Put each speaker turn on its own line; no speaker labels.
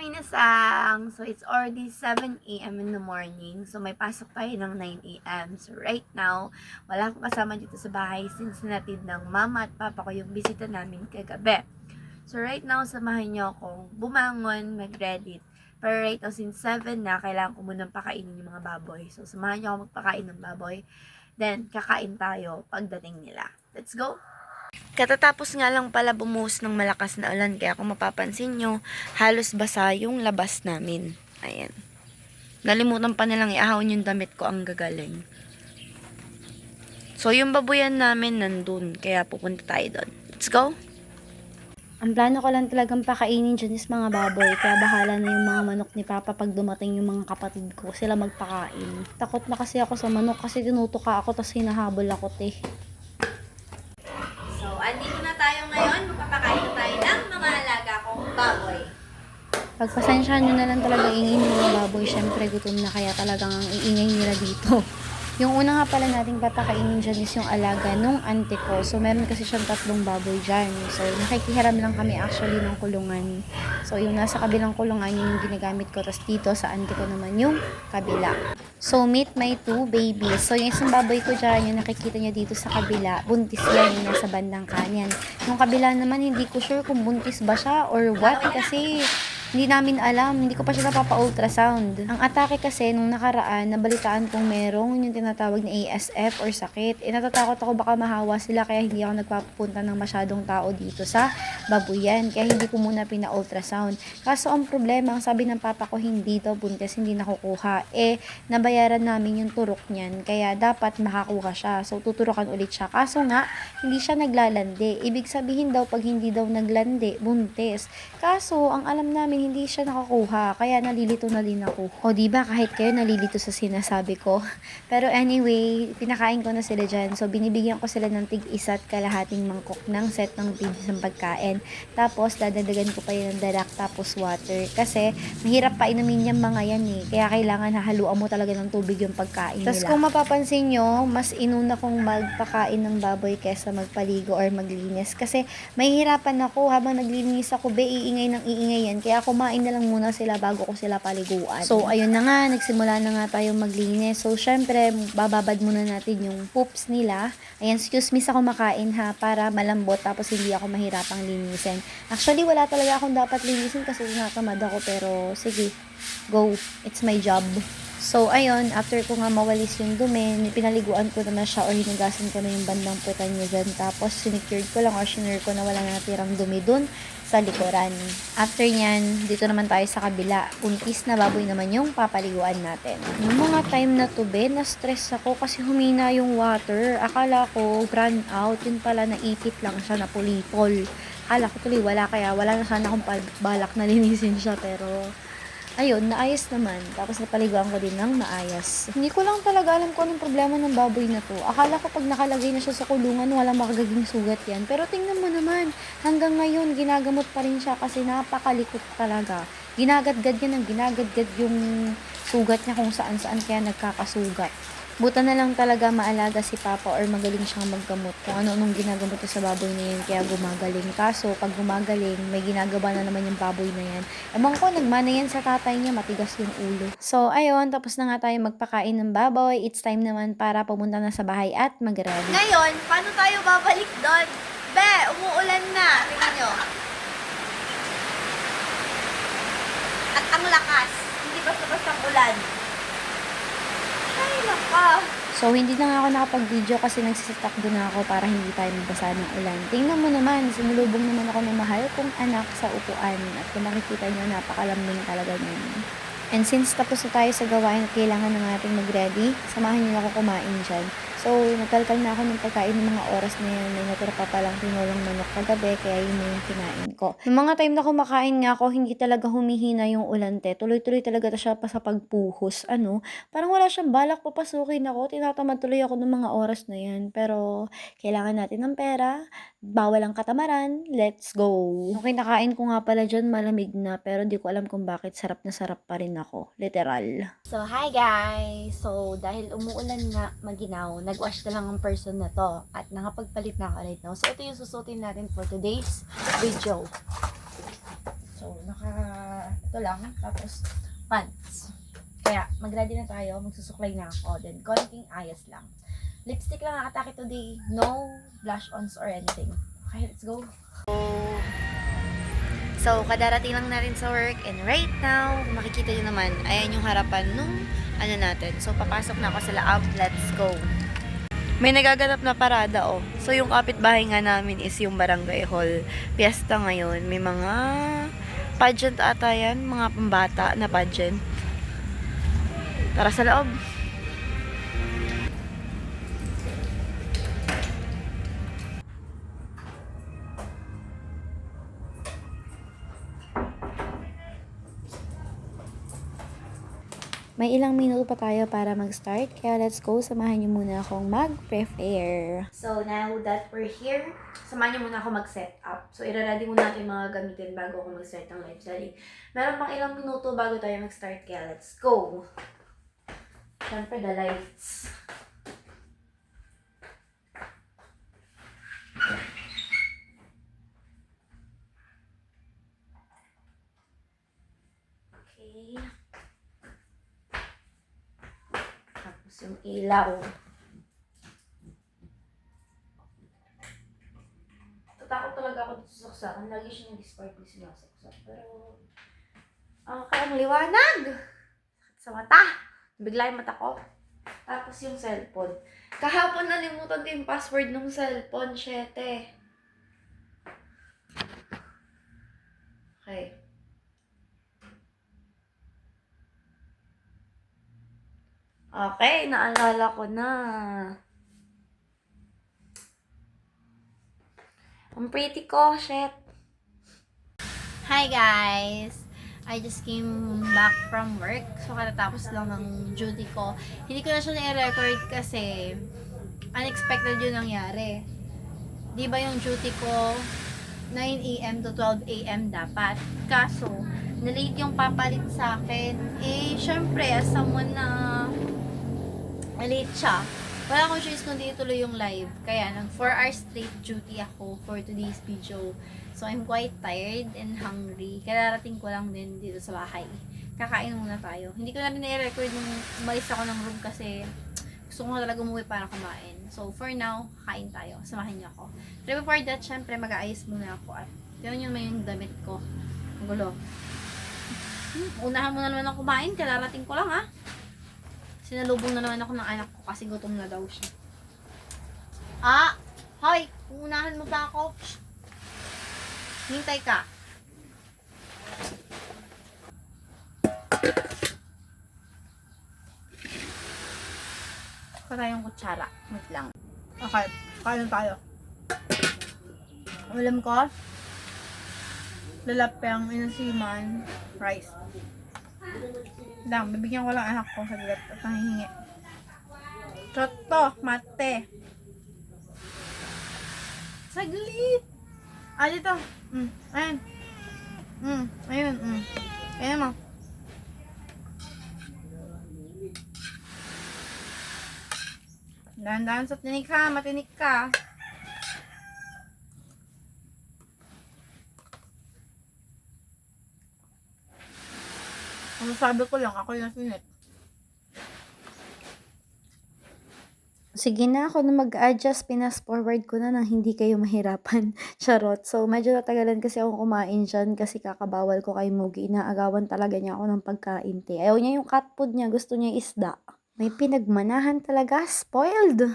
minasang! So, it's already 7 a.m. in the morning. So, may pasok tayo ng 9 a.m. So, right now, wala akong kasama dito sa bahay since natid ng mama at papa ko yung bisita namin kagabi. So, right now, samahan niyo akong bumangon, mag-ready. Pero right now, since 7 na, kailangan ko munang pakainin yung mga baboy. So, samahan niyo ako magpakain ng baboy. Then, kakain tayo pagdating nila. Let's go! Katatapos nga lang pala bumuhos ng malakas na ulan, kaya kung mapapansin nyo, halos basa yung labas namin. Ayan. Nalimutan pa nilang iahon yung damit ko, ang gagaling. So, yung babuyan namin nandun, kaya pupunta tayo doon. Let's go! Ang plano ko lang talagang pakainin dyan is mga baboy, kaya bahala na yung mga manok ni Papa pag dumating yung mga kapatid ko, sila magpakain. Takot na kasi ako sa manok kasi tinutuka ako tapos hinahabol ako So, andito na tayo ngayon. Magpapakain na tayo ng mga alaga kong baboy. Pagpasensyahan nyo na lang talaga ingay ng mga baboy. Syempre, gutom na kaya talagang ang iingay nila dito. Yung una nga pala nating papakainin dyan is yung alaga nung auntie ko. So, meron kasi siyang 3 baboy dyan. So, nakikihiram lang kami actually ng kulungan. So, yung nasa kabilang kulungan yun yung ginagamit ko. Tapos dito sa auntie ko naman yung kabila. So, meet my 2 babies. So, yung isang baboy ko dyan, yung nakikita nyo dito sa kabila, buntis yan, yung nasa bandang kanyan. Yung kabila naman, hindi ko sure kung buntis ba siya or what, kasi hindi namin alam, hindi ko pa siya napapa-ultrasound. Ang atake kasi, nung nakaraan, nabalitaan kong merong yung tinatawag na ASF or sakit. Natatakot ako baka mahawa sila, kaya hindi ako nagpapunta ng masyadong tao dito sa babuyan. Kaya hindi ko muna pina-ultrasound. Kaso ang problema, ang sabi ng papa ko, hindi daw buntis, hindi nakukuha. Nabayaran namin yung turok niyan, kaya dapat makakuha siya. So, tuturukan ulit siya. Kaso nga, hindi siya naglalandi. Ibig sabihin daw, pag hindi daw naglandi, buntis. Kaso, ang alam namin, hindi siya nakakuha, kaya nalilito na din ako. O diba, kahit kayo nalilito sa sinasabi ko. Pero anyway, pinakain ko na sila dyan. So, binibigyan ko sila ng tig-1 at kalahating mangkok ng set ng bibis ng pagkain. Tapos, dadagdagan ko pa yun ng darak tapos water. Kasi, mahirap pa inumin yung mga yan Kaya kailangan hahaluan mo talaga ng tubig yung pagkain nila. Tapos, kung mapapansin nyo, mas inuna kong magpakain ng baboy kesa magpaligo or maglinis. Kasi, mahihirapan ako habang naglinis ako, iingay ng iingay yan. Kaya kumain na lang muna sila bago ko sila paliguan. So, ayun na nga, nagsimula na nga tayo maglinis. So, syempre, bababad muna natin yung poops nila. Ayan, excuse me sa kumakain ha, para malambot tapos hindi ako mahirapang linisin. Actually, wala talaga akong dapat linisin kasi tinatamad ako, pero sige, go. It's my job. So, ayun, after ko nga mawalis yung dumi, pinaliguan ko naman siya or hinugasan ko na yung bandang puwetan niya dyan. Tapos, sinecured ko lang or sinure ko na wala natirang dumi dun sa likuran. After nyan, dito naman tayo sa kabila. Untis na baboy naman yung papaliguan natin. Yung mga time na to, na-stress ako kasi humina yung water. Akala ko, brand out. Yun pala, naipit lang siya na pulipol. Akala ko tuloy wala, kaya wala na sana akong balak na linisin siya, pero ayun, naayos naman. Tapos napaliguan ko din ng maayos. Hindi ko lang talaga alam kung anong problema ng baboy na to. Akala ko pag nakalagay na siya sa kulungan, walang makagaging sugat yan. Pero tingnan mo naman, hanggang ngayon, ginagamot pa rin siya kasi napakalikot talaga. Ginagadgad niya ng ginagadgad yung sugat niya kung saan-saan, kaya nagkakasugat. Buta na lang talaga maalaga si Papa or magaling siyang maggamot kung ano-anong ginagamot sa baboy na yan, kaya gumagaling. Kaso, pag gumagaling, may ginagawa na naman yung baboy na yan. Ewan ko, nagmana yan sa tatay niya, matigas yung ulo. So, ayun, tapos na nga tayo magpakain ng baboy. It's time naman para pumunta na sa bahay at mag-ready. Ngayon, paano tayo babalik doon? Be, umuulan na. Tingnan nyo. At ang lakas. Hindi basta-bastang ulan. Ay, naka. So, hindi na nga ako nakapag-video kasi nagsisetakbo na ako para hindi tayo mabasa ng ulan. Tingnan mo naman, sinulubong naman ako ng mahal kong anak sa upuan. At kung makikita nyo, napakalambing talaga niyan. And since tapos na tayo sa gawain at kailangan na natin mag-ready, samahan nyo ako kumain dyan. So, nagkalkal na ako ng pagkain ng mga oras na yan. May natira pa palang tinulong manok kagabi, kaya yun na yung kinain ko. Yung mga time na kumakain nga ako, hindi talaga humihina yung ulante. Tuloy-tuloy talaga siya pa sa pagpuhos. Parang wala siyang balak papasukin ako. Tinatamad tuloy ako ng mga oras na yan. Pero, kailangan natin ng pera. Bawal ang katamaran. Let's go. Yung kinakain ko nga pala dyan, malamig na. Pero di ko alam kung bakit sarap na sarap pa rin ako. Literal. So, hi guys! So, dahil umuulan nga, maginaw, nag-wash na lang ang person na to. At nakapagpalit na ako right now. So, ito yung susutin natin for today's video. So, ito lang. Tapos, pants. Kaya, mag-ready na tayo. Magsusuklay na ako. Then, konting ayos lang. Lipstick lang ang atake today. No blush-ons or anything. Okay, let's go. So, kadarating lang na rin sa work. And right now, makikita nyo naman, ayan yung harapan nung natin. So, papasok na ako sa loob. Let's go. May nagaganap na parada, oh. So, yung kapitbahay nga namin is yung Barangay Hall. Fiesta ngayon. May mga pageant ata yan. Mga pambata na pageant. Tara sa loob. May ilang minuto pa tayo para mag-start, kaya let's go. Samahan niyo muna akong mag-prepare. So, now that we're here, samahan niyo muna ako mag-set up. So, i-ready muna natin yung mga gamitin bago ako mag-start ng live selling. Meron pang ilang minuto bago tayo mag-start, kaya let's go. Siyempre, the lights. Okay. Yung ilaw. Tatakot talaga ako dito sa saksakan. Lagi siya nag-sparkle sinasaksak. Pero, kayang liwanag! Sa mata! Bigla yung mata ko. Tapos yung cellphone. Kahapon nalimutan ko yung password ng cellphone. Syete. Okay. Okay, naalala ko na. Ang pretty ko, shit. Hi guys! I just came back from work. So, katatapos lang ng duty ko. Hindi ko na siya na-record kasi unexpected yung nangyari. Di ba yung duty ko 9 a.m. to 12 a.m. dapat. Kaso, na-late yung papalit sa akin. Eh, syempre, as someone na late siya, wala akong choice kundi ituloy yung live. Kaya, nag 4 hours straight duty ako for today's video. So, I'm quite tired and hungry. Kararating ko lang din dito sa bahay. Kakain muna tayo. Hindi ko na rin na-record nung umalis ako ng room kasi gusto ko na talaga umuwi para kumain. So, for now, kain tayo. Samahin niyo ako. Pero before that, syempre, mag-aayos muna ako. At yun yung may yung damit ko. Ang gulo. Unahan mo na naman ako kumain. Kararating ko lang, ha? Sinalubong na naman ako ng anak ko kasi gutom na daw siya. Hoy! Unahan mo pa ako. Shh. Hintay ka. Pa tayong kutsara. Wait lang. Okay. Kain tayo. Ulam ko. Lalapyang inasiman. Rice. Lang, bibigyan ko lang anak ko sa bigat at nanghihingi. Choto, mate. Saglit. Dito. Ayan. Ayun. Ayan mo. Dahan-dahan sa tinik ha, matinik ka. Ang sabi ko lang, ako yung sinit. Sige na, ako na mag-adjust. Pinas-forward ko na nang hindi kayo mahirapan. Charot. So, medyo natagalan kasi akong kumain dyan kasi kakabawal ko kay Mugi. Inaagawan talaga niya ako ng pagkain. Ayaw niya yung cat food niya. Gusto niya isda. May pinagmanahan talaga. Spoiled.